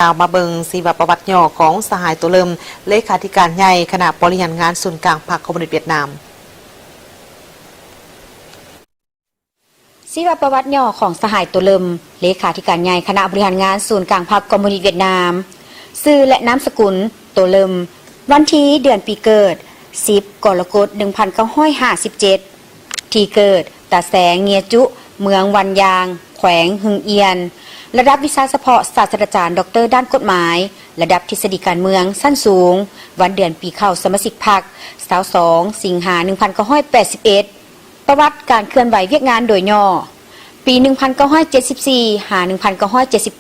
มาเบิงสีประวัติย่อของสหายตัวเริ่มเลขาธิการใหญ่คณะบริหารงานศูนย์กลางพรรคคอมมิวนิสต์เวียดนามชีวประวัติย่อของสหายตัวเริ่มเลขาธิการใหญ่คณะบริหารงานศูนย์กลางพรรคคอมมิวนิสต์เวียดนามชื่อและนามสกุลตัวเริ่มวันที่เดือนปีเกิด10 กรกฎาคม 1957ที่เกิดตาแสงเงียจุเมืองวันยางแขวงหึงเอียนระดับวิชาเฉพาะศาสตราจารย์ดร.ด้านกฎหมายระดับทฤษฎีการเมืองสั้นสูงวันเดือนปีเข้าสมาชิกพรรค22 สิงหา 1981ประวัติการเคลื่อนไหวเวียกงานโดยย่อปี 1974 หา 1979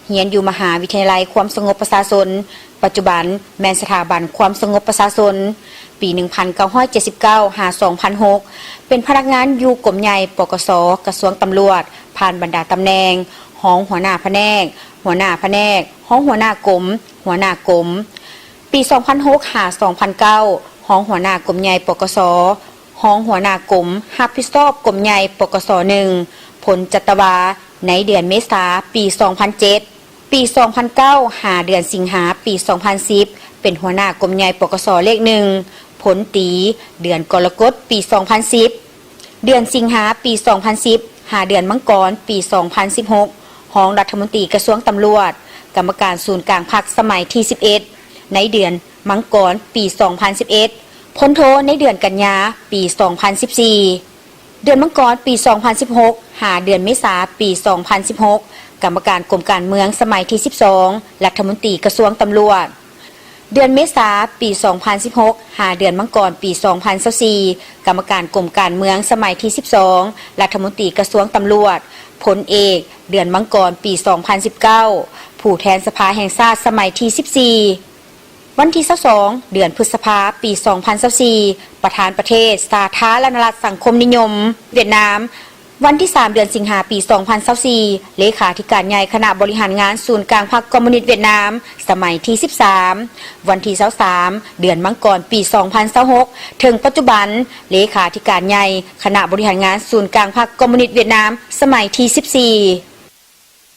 เรียนอยู่มหาวิทยาลัยความสงบประชาชนปัจจุบันแม่นสถาบันความสงบประชาชนปี 1979 หา 2006เป็นพนักงานอยู่กรมใหญ่ปกส.กระทรวงตำรวจผ่านบรรดาตำแหน่งห้องหัวหน้าแผนกหัวหน้าแผนกห้องหัวหน้ากรมหัวหน้ากรมปี 2006 หา 2009ห้องหัวหน้ากรมใหญ่ปกส.ห้องหัวหน้ากรมรับผิดชอบกรมใหญ่ปกส. 1ผลจัตวาในเดือนเมษาปี 2007 ปี 2009 หาเดือนสิงหาปี 2010เป็นหัวหน้ากรมใหญ่ปกส. เลข 1ผลตีเดือนกรกฎาคมปี 2010เดือนสิงหาปี 2010หาเดือนมังกรปี 2016ห้องรัฐมนตรีกระทรวงตำรวจกรรมการศูนย์กลางพรรคสมัยที่11ในเดือนมังกรปี 2011พ้นโทในเดือนกันยาปี 2014เดือนมังกรปี 2016หาเดือนเมษาปี 2016กรรมการกรมการเมืองสมัยที่12รัฐมนตรีกระทรวงตำรวจเดือนเมษาปี 2016หาเดือนมังกรปี 2024กรรมการกรมการเมืองสมัยที่12รัฐมนตรีกระทรวงตำรวจพลเอกเดือนมังกรปี 2019ผู้แทนสภาแห่งชาติสมัยที่14วันที่22เดือนพฤษภาปี 2024ประธานประเทศสาธารณรัฐสังคมนิยมเวียดนามวันที่3เดือนสิงหาปี 2024เลขาธิการใหญ่คณะบริหารงานศูนย์กลางพรรคคอมมิวนิสต์เวียดนามสมัยที่13วันที่23เดือนมังกรปี 2026ถึงปัจจุบันเลขาธิการใหญ่คณะบริหารงานศูนย์กลางพรรคคอมมิวนิสต์เวียดนามสมัยที่14